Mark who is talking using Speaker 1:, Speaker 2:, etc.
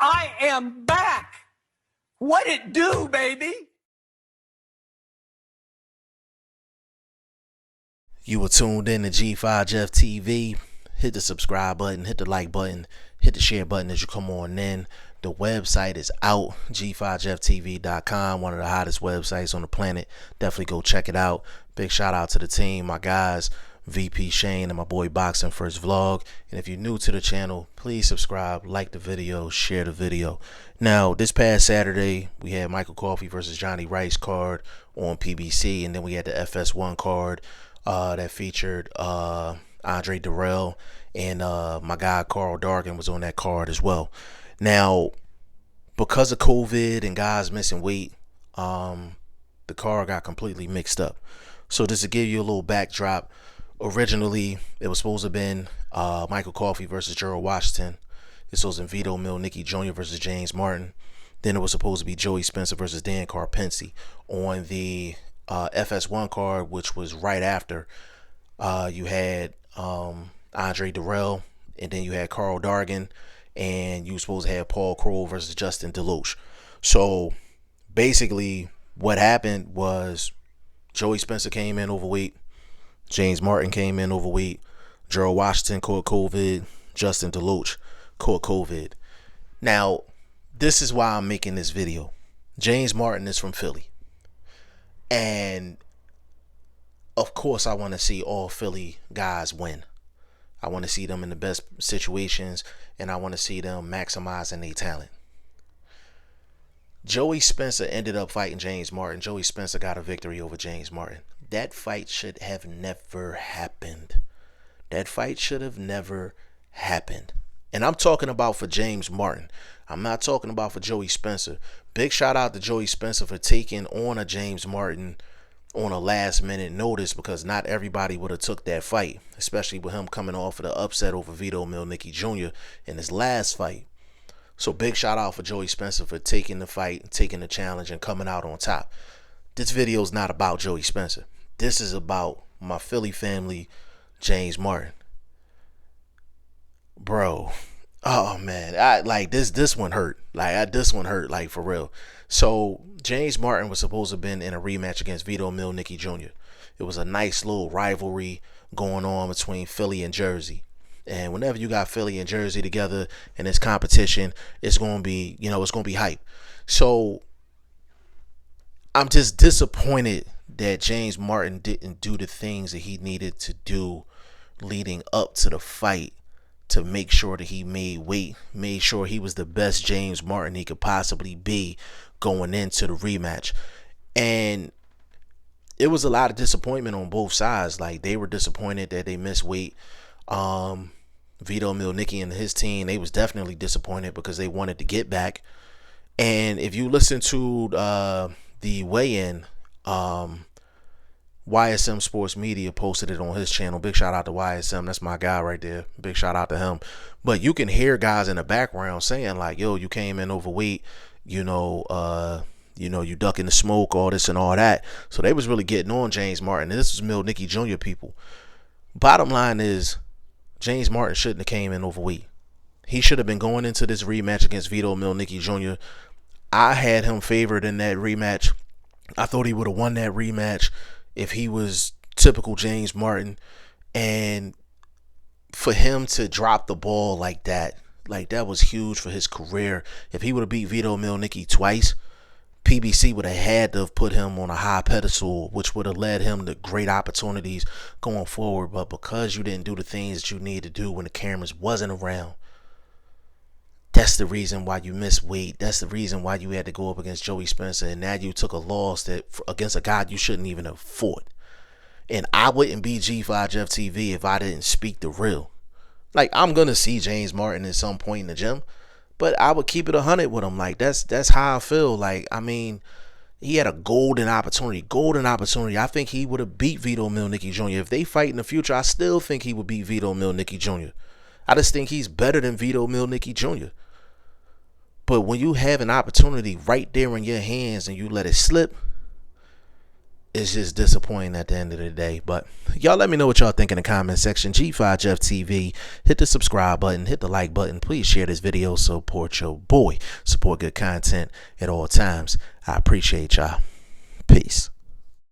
Speaker 1: I am back. What it do, baby?
Speaker 2: You were tuned in to G5 Jeff TV. Hit the subscribe button, hit the like button, hit the share button as you come on in. The website is out, g5jefftv.com, one of the hottest websites on the planet. Definitely go check it out. Big shout out to the team, my guys, VP Shane and my boy BoxingFirstVlog. And if you're new to the channel, please subscribe, like the video, share the video. Now, this past Saturday, we had Michael Coffey versus Johnny Rice card on PBC, and then we had the FS1 card that featured Andre Durrell, and my guy Carl Dargan was on that card as well. Now, because of COVID and guys missing weight, the card got completely mixed up. So just to give you a little backdrop, originally it was supposed to have been Michael Coffey versus Gerald Washington. This was in Vito Mielnicki Jr. versus James Martin. Then it was supposed to be Joey Spencer versus Dan Carpence. On the FS1 card, which was right after, you had Andre Durrell, and then you had Carl Dargan, and you were supposed to have Paul Kroll versus Justin Deloche. So basically what happened was Joey Spencer came in overweight, James Martin came in overweight, Gerald Washington caught COVID, Justin Deloche caught COVID. Now, this is why I'm making this video. James Martin is from Philly. And of course, I want to see all Philly guys win. I want to see them in the best situations, and I want to see them maximizing their talent. Joey Spencer ended up fighting James Martin. Joey Spencer got a victory over James Martin. That fight should have never happened. That fight should have never happened. And I'm talking about for James Martin. I'm not talking about for Joey Spencer. Big shout out to Joey Spencer for taking on a James Martin on a last minute notice, because not everybody would have took that fight, especially with him coming off of the upset over Vito Mielnicki Jr. in his last fight. So big shout out for Joey Spencer for taking the fight, taking the challenge, and coming out on top. This video is not about Joey Spencer. This is about my Philly family, James Martin. Bro, oh man, I like this one hurt. This one hurt, like, for real. So James Martin was supposed to have been in a rematch against Vito Mielnicki Jr. It was a nice little rivalry going on between Philly and Jersey. And whenever you got Philly and Jersey together in this competition, it's going to be, it's going to be hype. So I'm just disappointed that James Martin didn't do the things that he needed to do leading up to the fight to make sure that he made weight, made sure he was the best James Martin he could possibly be going into the rematch. And it was a lot of disappointment on both sides. Like, they were disappointed that they missed weight. Vito Mielnicki and his team, they was definitely disappointed because they wanted to get back. And if you listen to the weigh-in, YSM Sports Media posted it on his channel. Big shout out to YSM. That's my guy right there. Big shout out to him. But you can hear guys in the background saying, like, yo, you came in overweight, you ducking the smoke, all this and all that. So they was really getting on James Martin. And this was Mielnicki Jr. people. Bottom line is, James Martin shouldn't have came in overweight. He should have been going into this rematch against Vito Mielnicki Jr. I had him favored in that rematch. I thought he would have won that rematch if he was typical James Martin. And for him to drop the ball like that was huge for his career. If he would have beat Vito Mielnicki twice, PBC would have had to have put him on a high pedestal, which would have led him to great opportunities going forward. But because you didn't do the things that you needed to do when the cameras wasn't around, that's the reason why you missed weight. That's the reason why you had to go up against Joey Spencer, and now you took a loss against a guy you shouldn't even have fought. And I wouldn't be G5 Jeff TV if I didn't speak the real. Like, I'm gonna see James Martin at some point in the gym, but I would keep it 100 with him. Like, that's how I feel. Like, I mean, he had a golden opportunity. I think he would have beat Vito Mielnicki Jr. If they fight in the future, I still think he would beat Vito Mielnicki Jr. I just think he's better than Vito Mielnicki Jr. But when you have an opportunity right there in your hands and you let it slip, it's just disappointing at the end of the day. But y'all let me know what y'all think in the comment section. G5 Jeff TV. Hit the subscribe button. Hit the like button. Please share this video. Support your boy. Support good content at all times. I appreciate y'all. Peace.